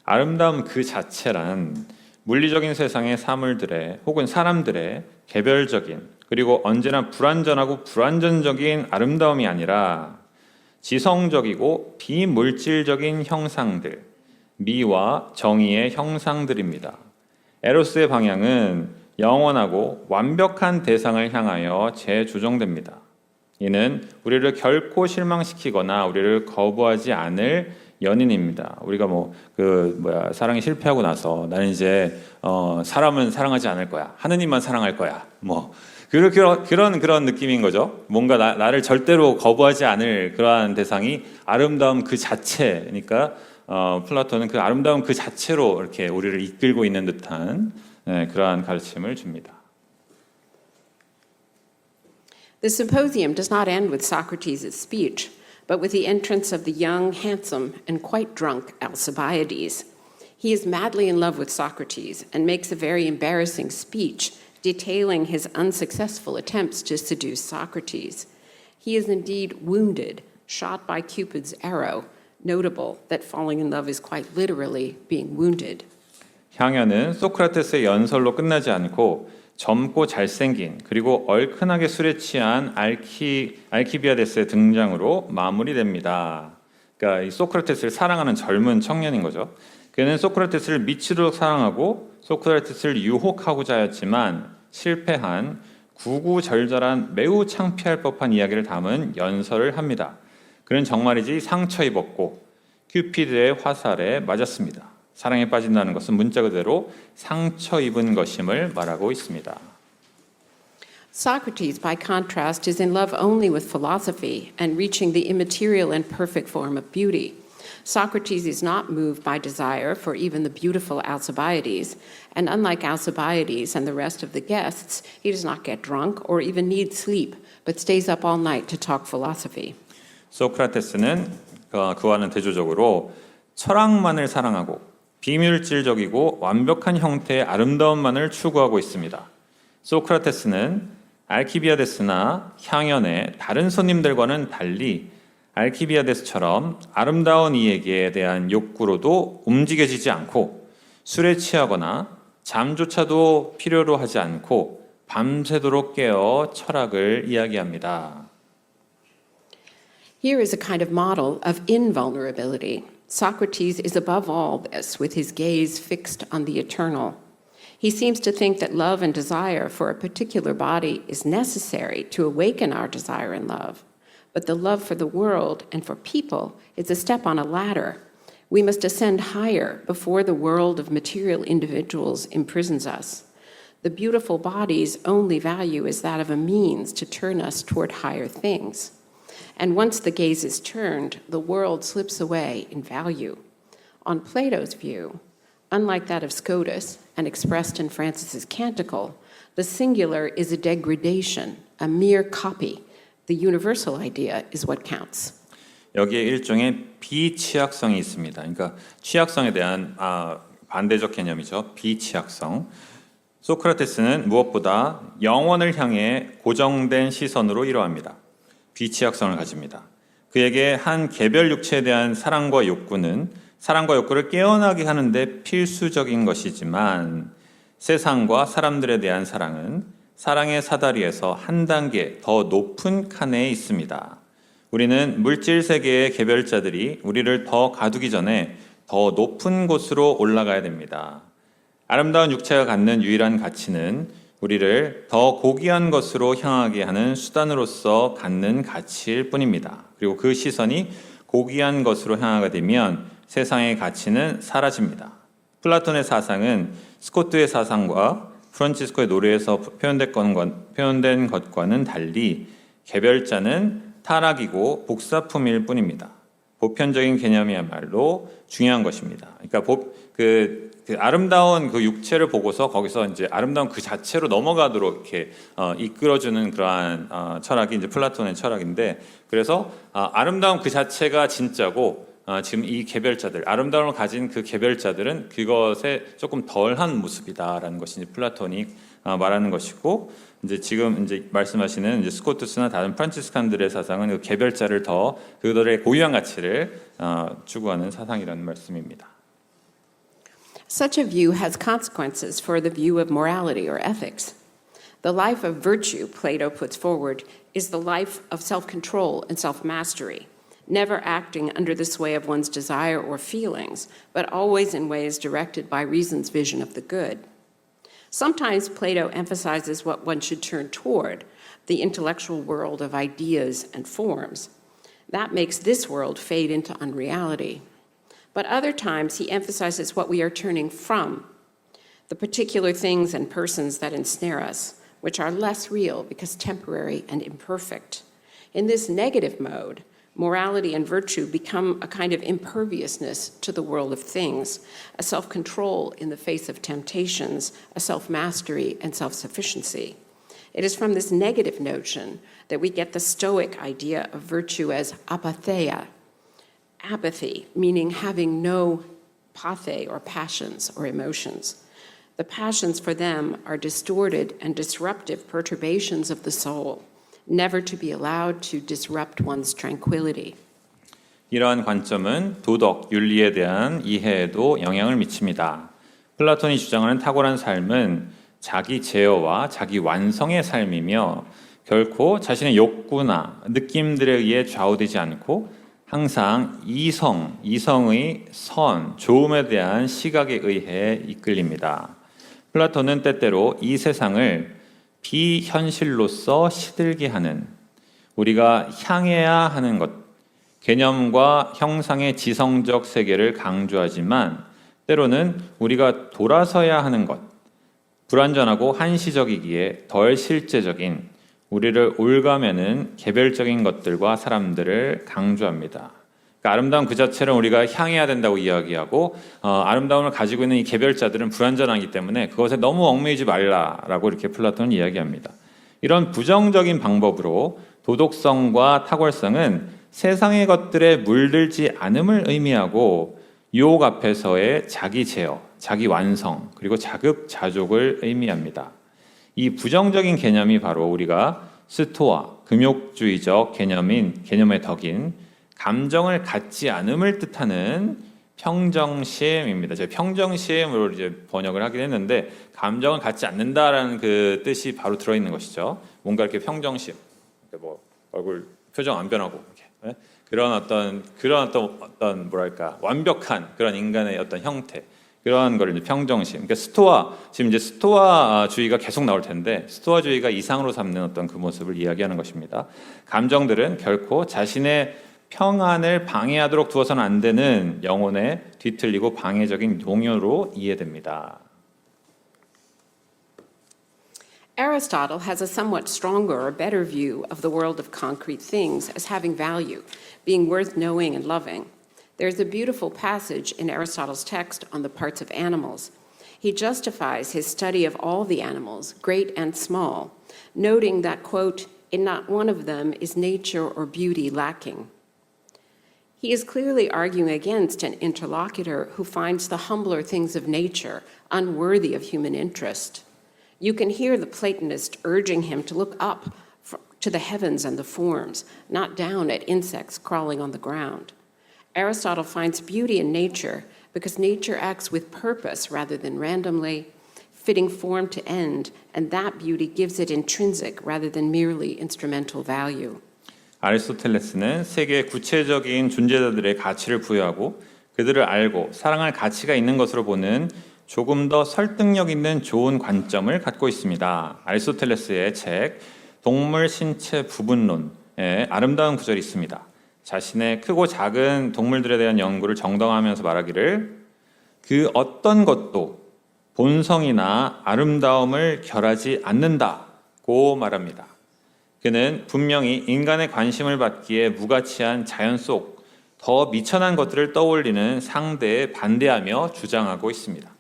아름다움 그 자체란 물리적인 세상의 사물들의 혹은 사람들의 개별적인 그리고 언제나 불완전하고 불완전적인 아름다움이 아니라 지성적이고 비물질적인 형상들, 미와 정의의 형상들입니다. 에로스의 방향은 영원하고 완벽한 대상을 향하여 재조정됩니다. 이는 우리를 결코 실망시키거나 우리를 거부하지 않을 연인입니다. 우리가 사랑이 실패하고 나서 나는 이제 사람은 사랑하지 않을 거야. 하느님만 사랑할 거야. 그런 느낌인 거죠. 뭔가 나를 절대로 거부하지 않을 그러한 대상이 아름다움 그 자체니까 플라톤은 그 아름다움 그 자체로 이렇게 우리를 이끌고 있는 듯한 그러한 가르침을 줍니다. The symposium does not end with Socrates' speech, but with the entrance of the young, handsome, and quite drunk Alcibiades. He is madly in love with Socrates and makes a very embarrassing speech detailing his unsuccessful attempts to seduce Socrates. He is indeed wounded, shot by Cupid's arrow, notable that falling in love is quite literally being wounded. 향연은 소크라테스의 연설로 끝나지 않고 젊고 잘생긴 그리고 얼큰하게 술에 취한 알키비아데스의 등장으로 마무리됩니다. 그러니까 이 소크라테스를 사랑하는 젊은 청년인 거죠. 그는 소크라테스를 미치도록 사랑하고 소크라테스를 유혹하고자 하였지만 실패한 구구절절한 매우 창피할 법한 이야기를 담은 연설을 합니다. 그는 정말이지 상처 입었고 큐피드의 화살에 맞았습니다. 사랑에 빠진다는 것은 문자 그대로 상처 입은 것임을 말하고 있습니다. Socrates, by contrast, is in love only with philosophy and reaching the immaterial and perfect form of beauty. Socrates is not moved by desire for even the beautiful Alcibiades, and unlike Alcibiades and the rest of the guests, he does not get drunk or even need sleep, but stays up all night to talk philosophy. 소크라테스는 그와는 대조적으로 철학만을 사랑하고 비밀질적이고 완벽한 형태의 아름다움만을 추구하고 있습니다. 소크라테스는 알키비아데스나 향연의 다른 손님들과는 달리 알키비아데스처럼 아름다운 이에게 대한 욕구로도 움직여지지 않고 술에 취하거나 잠조차도 필요로 하지 않고 밤새도록 깨어 철학을 이야기합니다. Here is a kind of model of invulnerability. Socrates is above all this, with his gaze fixed on the eternal. He seems to think that love and desire for a particular body is necessary to awaken our desire and love. But the love for the world and for people is a step on a ladder. We must ascend higher before the world of material individuals imprisons us. The beautiful body's only value is that of a means to turn us toward higher things. And once the gaze is turned, the world slips away in value. On Plato's view, unlike that of Scotus and expressed in Francis's Canticle, the singular is a degradation, a mere copy. The universal idea is what counts. 여기에 일종의 비취약성이 있습니다. 그러니까 취약성에 대한 반대적 개념이죠. 비취약성. 소크라테스는 무엇보다 영원을 향해 고정된 시선으로 이러합니다. 비취약성을 가집니다. 그에게 한 개별 육체에 대한 사랑과 욕구는 사랑과 욕구를 깨어나게 하는데 필수적인 것이지만 세상과 사람들에 대한 사랑은 사랑의 사다리에서 한 단계 더 높은 칸에 있습니다. 우리는 물질 세계의 개별자들이 우리를 더 가두기 전에 더 높은 곳으로 올라가야 됩니다. 아름다운 육체가 갖는 유일한 가치는 우리를 더 고귀한 것으로 향하게 하는 수단으로서 갖는 가치일 뿐입니다. 그리고 그 시선이 고귀한 것으로 향하게 되면 세상의 가치는 사라집니다. 플라톤의 사상은 스코트의 사상과 프란치스코의 노래에서 표현된 것과는 달리 개별자는 타락이고 복사품일 뿐입니다. 보편적인 개념이야말로 중요한 것입니다. 그러니까 그 아름다운 그 육체를 보고서 거기서 이제 아름다운 그 자체로 넘어가도록 이렇게 이끌어주는 그러한 철학이 이제 플라톤의 철학인데, 그래서 아름다운 그 자체가 진짜고 지금 이 개별자들, 아름다움을 가진 그 개별자들은 그것에 조금 덜한 모습이다라는 것이 이제 플라톤이 말하는 것이고, 이제 지금 이제 말씀하시는 이제 스코투스나 다른 프란치스칸들의 사상은 그 개별자를 더 그들의 고유한 가치를 추구하는 사상이라는 말씀입니다. Such a view has consequences for the view of morality or ethics. The life of virtue, Plato puts forward, is the life of self-control and self-mastery, never acting under the sway of one's desire or feelings, but always in ways directed by reason's vision of the good. Sometimes Plato emphasizes what one should turn toward, the intellectual world of ideas and forms. That makes this world fade into unreality. But other times he emphasizes what we are turning from, the particular things and persons that ensnare us, which are less real because temporary and imperfect. In this negative mode, morality and virtue become a kind of imperviousness to the world of things, a self-control in the face of temptations, a self-mastery and self-sufficiency. It is from this negative notion that we get the Stoic idea of virtue as apatheia, apathy, meaning having no pathe or passions or emotions. The passions for them are distorted and disruptive perturbations of the soul, never to be allowed to disrupt one's tranquility. 이러한 관점은 도덕, 윤리에 대한 이해에도 영향을 미칩니다. 플라톤이 주장하는 탁월한 삶은 자기 제어와 자기 완성의 삶이며 결코 자신의 욕구나 느낌들에 의해 좌우되지 않고 항상 이성의 선, 좋음에 대한 시각에 의해 이끌립니다. 플라톤은 때때로 이 세상을 비현실로서 시들게 하는, 우리가 향해야 하는 것, 개념과 형상의 지성적 세계를 강조하지만 때로는 우리가 돌아서야 하는 것, 불완전하고 한시적이기에 덜 실제적인, 우리를 올가매는 개별적인 것들과 사람들을 강조합니다. 그러니까 아름다움 그 자체는 우리가 향해야 된다고 이야기하고 아름다움을 가지고 있는 이 개별자들은 불완전하기 때문에 그것에 너무 얽매이지 말라라고 이렇게 플라톤은 이야기합니다. 이런 부정적인 방법으로 도덕성과 탁월성은 세상의 것들에 물들지 않음을 의미하고 유혹 앞에서의 자기 제어, 자기 완성, 그리고 자급자족을 의미합니다. 이 부정적인 개념이 바로 우리가 스토아, 금욕주의적 개념의 덕인 감정을 갖지 않음을 뜻하는 평정심입니다. 제가 평정심으로 이제 번역을 하긴 했는데 감정을 갖지 않는다라는 그 뜻이 바로 들어있는 것이죠. 뭔가 이렇게 평정심, 뭐 얼굴 표정 안 변하고 이렇게. 그런 어떤 뭐랄까 완벽한 그런 인간의 어떤 형태, 그런 걸 이제 평정심. 그러니까 지금 이제 스토아주의가 계속 나올 텐데 스토아주의가 이상으로 삼는 어떤 그 모습을 이야기하는 것입니다. 감정들은 결코 자신의 평안을 방해하도록 두어서는 안 되는 영혼의 뒤틀리고 방해적인 용어로 이해됩니다. Aristotle has a somewhat stronger or better view of the world of concrete things as having value, being worth knowing and loving. There's a beautiful passage in Aristotle's text on the parts of animals. He justifies his study of all the animals, great and small, noting that, quote, in not one of them is nature or beauty lacking. He is clearly arguing against an interlocutor who finds the humbler things of nature unworthy of human interest. You can hear the Platonist urging him to look up to the heavens and the forms, not down at insects crawling on the ground. Aristotle finds beauty in nature because nature acts with purpose rather than randomly, fitting form to end, and that beauty gives it intrinsic rather than merely instrumental value. 아리스토텔레스는 세계의 구체적인 존재자들의 가치를 부여하고 그들을 알고 사랑할 가치가 있는 것으로 보는 조금 더 설득력 있는 좋은 관점을 갖고 있습니다. 아리스토텔레스의 책 동물 신체 부분론에 아름다운 구절이 있습니다. 자신의 크고 작은 동물들에 대한 연구를 정당화하면서 말하기를 그 어떤 것도 본성이나 아름다움을 결하지 않는다고 말합니다. 그는 분명히 인간의 관심을 받기에 무가치한 자연 속 더 미천한 것들을 떠올리는 상대에 반대하며 주장하고 있습니다.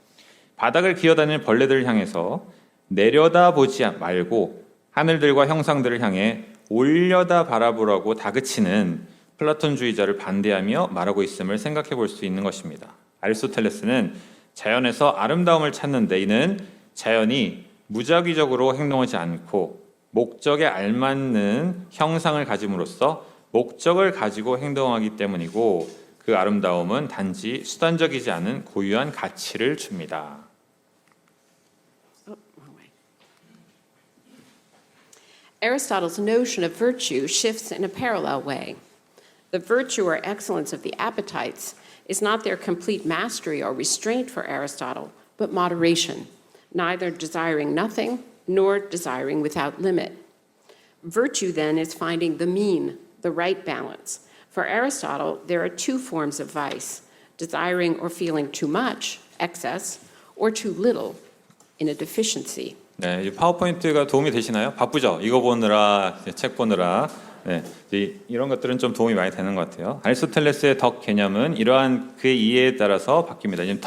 바닥을 기어다니는 벌레들을 향해서 내려다보지 말고 하늘들과 형상들을 향해 올려다 바라보라고 다그치는 플라톤주의자를 반대하며 말하고 있음을 생각해 볼 수 있는 것입니다. 아리스토텔레스는 자연에서 아름다움을 찾는데 이는 자연이 무작위적으로 행동하지 않고 목적에 알맞는 형상을 가짐으로써 목적을 가지고 행동하기 때문이고 그 아름다움은 단지 수단적이지 않은 고유한 가치를 줍니다. Aristotle's notion of virtue shifts in a parallel way. The virtue or excellence of the appetites is not their complete mastery or restraint for Aristotle, but moderation, neither desiring nothing nor desiring without limit. Virtue, then, is finding the mean, the right balance. For Aristotle, there are two forms of vice, desiring or feeling too much, excess, or too little, in a deficiency. 네, 이 파워포인트가 도움이 되시나요? 바쁘죠? 이거 보느라, 책 보느라. 네, 이런 것들은 좀 도움이 많이 되는 것 같아요. 아리스토텔레스의 덕 개념은 이러한 그의 이해에 따라서 바뀝니다. 지금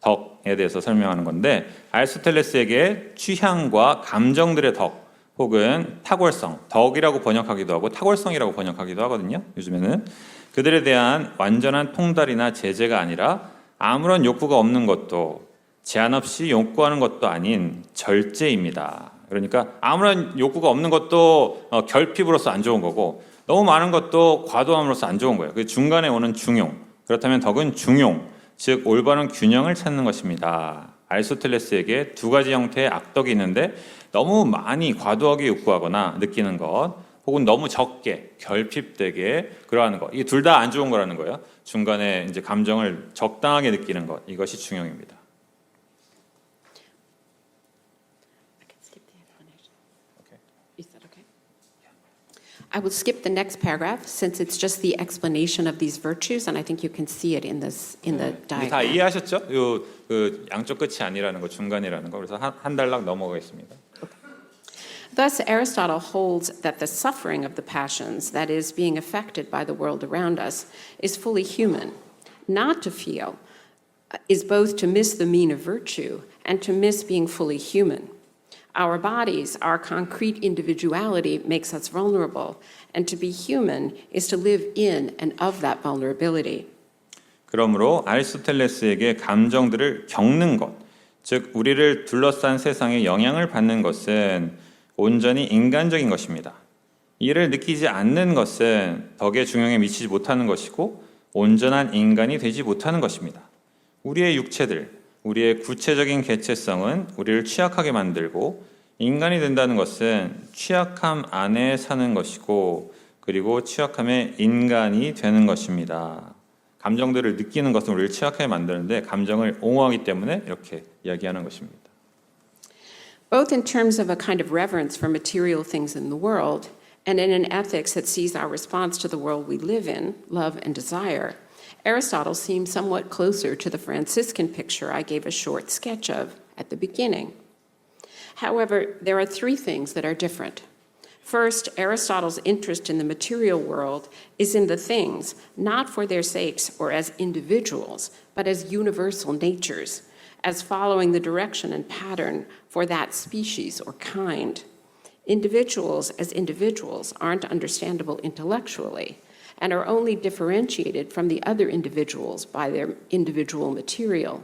덕에 대해서 설명하는 건데 아리스토텔레스에게 취향과 감정들의 덕, 혹은 탁월성, 덕이라고 번역하기도 하고 탁월성이라고 번역하기도 하거든요. 요즘에는 그들에 대한 완전한 통달이나 제재가 아니라 아무런 욕구가 없는 것도 제한 없이 욕구하는 것도 아닌 절제입니다. 그러니까 아무런 욕구가 없는 것도 결핍으로서 안 좋은 거고 너무 많은 것도 과도함으로써 안 좋은 거예요. 그 중간에 오는 중용. 그렇다면 덕은 중용, 즉 올바른 균형을 찾는 것입니다. 아리스토텔레스에게 두 가지 형태의 악덕이 있는데 너무 많이 과도하게 욕구하거나 느끼는 것, 혹은 너무 적게 결핍되게 그러하는 것. 이 둘 다 안 좋은 거라는 거예요. 중간에 이제 감정을 적당하게 느끼는 것, 이것이 중용입니다. I can skip the explanation. Okay. Is that okay? I will skip the next paragraph since it's just the explanation of these virtues, and I think you can see it in the 다 diagram. 이해하셨죠? 그 양쪽 끝이 아니라는 거, 중간이라는 거. 그래서 한 단락 넘어가겠습니다. Thus, Aristotle holds that the suffering of the passions, that is, being affected by the world around us, is fully human. Not to feel is both to miss the mean of virtue and to miss being fully human. Our bodies, our concrete individuality makes us vulnerable, and to be human is to live in and of that vulnerability. 그러므로 아리스토텔레스에게 감정들을 겪는 것, 즉 우리를 둘러싼 세상에 영향을 받는 것은 온전히 인간적인 것입니다. 이를 느끼지 않는 것은 덕의 중용에 미치지 못하는 것이고 온전한 인간이 되지 못하는 것입니다. 우리의 육체들, 우리의 구체적인 개체성은 우리를 취약하게 만들고 인간이 된다는 것은 취약함 안에 사는 것이고 그리고 취약함의 인간이 되는 것입니다. 감정들을 느끼는 것은 우리를 취약하게 만드는데 감정을 옹호하기 때문에 이렇게 이야기하는 것입니다. Both in terms of a kind of reverence for material things in the world and in an ethics that sees our response to the world we live in, love and desire, Aristotle seems somewhat closer to the Franciscan picture I gave a short sketch of at the beginning. However, there are three things that are different. First, Aristotle's interest in the material world is in the things, not for their sakes or as individuals, but as universal natures, as following the direction and pattern for that species or kind. Individuals as individuals aren't understandable intellectually and are only differentiated from the other individuals by their individual material.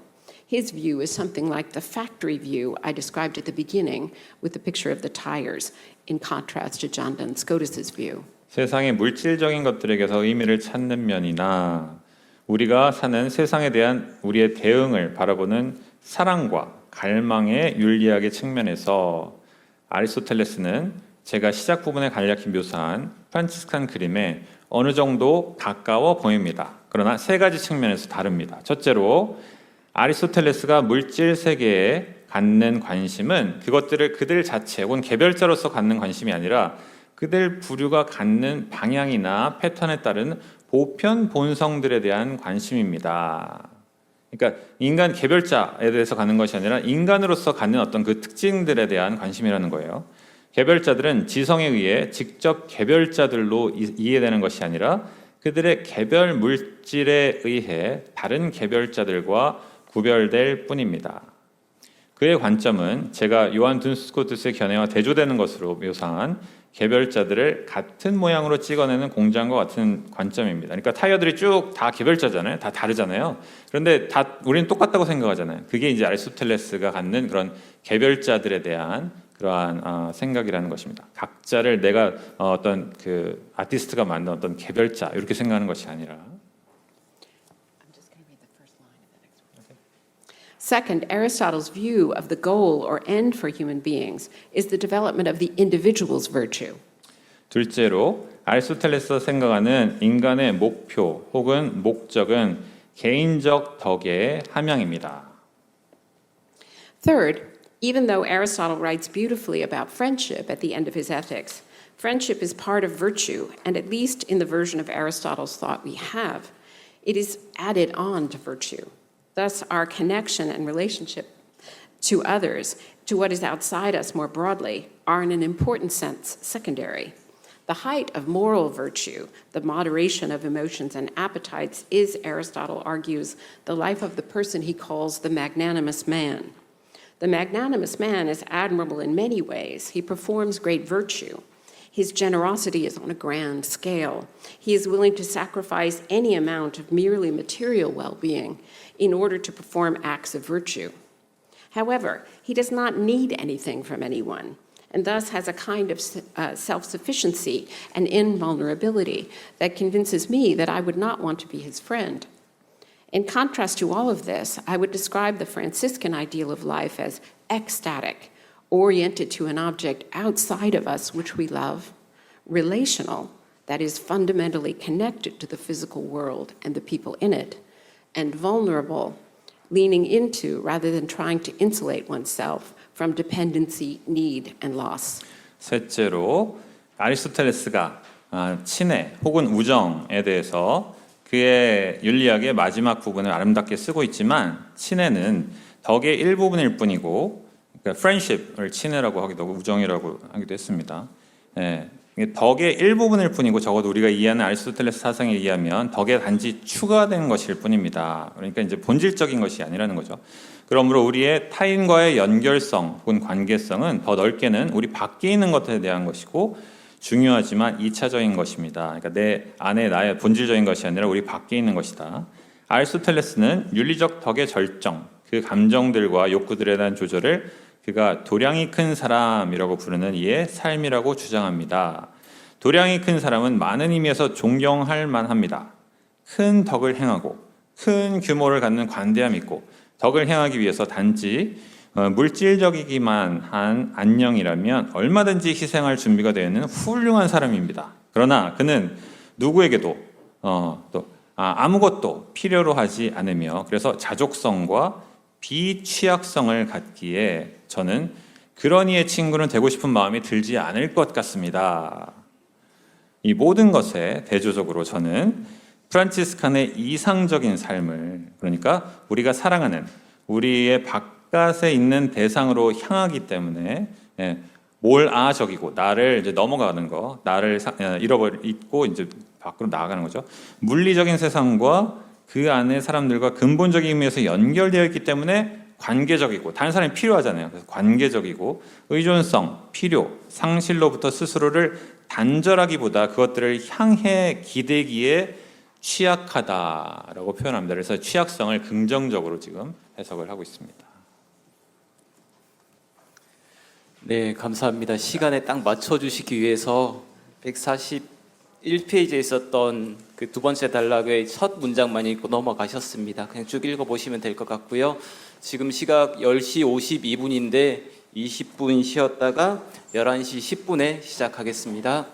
His view is something like the factory view I described at the beginning with the picture of the tires, in contrast to John Duns Scotus's view. 세상의 물질적인 것들에게서 의미를 찾는 면이나 우리가 사는 세상에 대한 우리의 대응을 바라보는 사랑과 갈망의 윤리학의 측면에서 아리스토텔레스는 제가 시작 부분에 간략히 묘사한 프란치스칸 그림에 어느 정도 가까워 보입니다. 그러나 세 가지 측면에서 다릅니다. 첫째로 아리스토텔레스가 물질 세계에 갖는 관심은 그것들을 그들 자체 혹은 개별자로서 갖는 관심이 아니라 그들 부류가 갖는 방향이나 패턴에 따른 보편 본성들에 대한 관심입니다. 그러니까 인간 개별자에 대해서 갖는 것이 아니라 인간으로서 갖는 어떤 그 특징들에 대한 관심이라는 거예요. 개별자들은 지성에 의해 직접 개별자들로 이해되는 것이 아니라 그들의 개별 물질에 의해 다른 개별자들과 구별될 뿐입니다. 그의 관점은 제가 요한 둔 스코투스의 견해와 대조되는 것으로 묘사한 개별자들을 같은 모양으로 찍어내는 공장과 같은 관점입니다. 그러니까 타이어들이 쭉 다 개별자잖아요. 다 다르잖아요. 그런데 다 우리는 똑같다고 생각하잖아요. 그게 이제 아리스토텔레스가 갖는 그런 개별자들에 대한 그러한 생각이라는 것입니다. 각자를 내가 어떤 그 아티스트가 만든 어떤 개별자 이렇게 생각하는 것이 아니라. I'm just going to read the first line of the next one. Second, Aristotle's view of the goal or end for human beings is the development of the individual's virtue. 둘째로 아리스토텔레스가 생각하는 인간의 목표 혹은 목적은 개인적 덕의 함양입니다. Third, even though Aristotle writes beautifully about friendship at the end of his Ethics, friendship is part of virtue, and at least in the version of Aristotle's thought we have, it is added on to virtue. Thus, our connection and relationship to others, to what is outside us more broadly, are in an important sense secondary. The height of moral virtue, the moderation of emotions and appetites, is, Aristotle argues, the life of the person he calls the magnanimous man. The magnanimous man is admirable in many ways. He performs great virtue. His generosity is on a grand scale. He is willing to sacrifice any amount of merely material well-being in order to perform acts of virtue. However, he does not need anything from anyone, and thus has a kind of self-sufficiency and invulnerability that convinces me that I would not want to be his friend. In contrast to all of this, I would describe the Franciscan ideal of life as ecstatic, oriented to an object outside of us which we love, relational, that is fundamentally connected to the physical world and the people in it, and vulnerable, leaning into rather than trying to insulate oneself from dependency, need, and loss. 셋째로 아리스토텔레스가 친애 혹은 우정에 대해서 그의 윤리학의 마지막 부분을 아름답게 쓰고 있지만 친애는 덕의 일부분일 뿐이고 그러니까 friendship을 친애라고 하기도 하고 우정이라고 하기도 했습니다. 덕의 일부분일 뿐이고 적어도 우리가 이해하는 아리스토텔레스 사상에 의하면 덕에 단지 추가된 것일 뿐입니다. 그러니까 이제 본질적인 것이 아니라는 거죠. 그러므로 우리의 타인과의 연결성 혹은 관계성은 더 넓게는 우리 밖에 있는 것에 대한 것이고 중요하지만 2차적인 것입니다. 그러니까 내 안에 나의 본질적인 것이 아니라 우리 밖에 있는 것이다. 아리스토텔레스는 윤리적 덕의 절정, 그 감정들과 욕구들에 대한 조절을 그가 도량이 큰 사람이라고 부르는 이의 삶이라고 주장합니다. 도량이 큰 사람은 많은 의미에서 존경할 만합니다. 큰 덕을 행하고 큰 규모를 갖는 관대함이 있고 덕을 행하기 위해서 단지 물질적이기만 한 안녕이라면 얼마든지 희생할 준비가 되어 있는 훌륭한 사람입니다. 그러나 그는 누구에게도 아무것도 필요로 하지 않으며 그래서 자족성과 비취약성을 갖기에 저는 그런 이의 친구는 되고 싶은 마음이 들지 않을 것 같습니다. 이 모든 것에 대조적으로 저는 프란치스칸의 이상적인 삶을 그러니까 우리가 사랑하는 우리의 바깥에 있는 대상으로 향하기 때문에 몰아적이고 나를 이제 넘어가는 거, 나를 잊고 이제 밖으로 나아가는 거죠. 물리적인 세상과 그 안에 사람들과 근본적인 의미에서 연결되어 있기 때문에 관계적이고 다른 사람이 필요하잖아요. 그래서 관계적이고 의존성, 필요, 상실로부터 스스로를 단절하기보다 그것들을 향해 기대기에 취약하다라고 표현합니다. 그래서 취약성을 긍정적으로 지금 해석을 하고 있습니다. 네, 감사합니다. 시간에 딱 맞춰주시기 위해서 141페이지에 있었던 그 두 번째 단락의 첫 문장만 읽고 넘어가셨습니다. 그냥 쭉 읽어보시면 될 것 같고요. 지금 시각 10시 52분인데 20분 쉬었다가 11시 10분에 시작하겠습니다.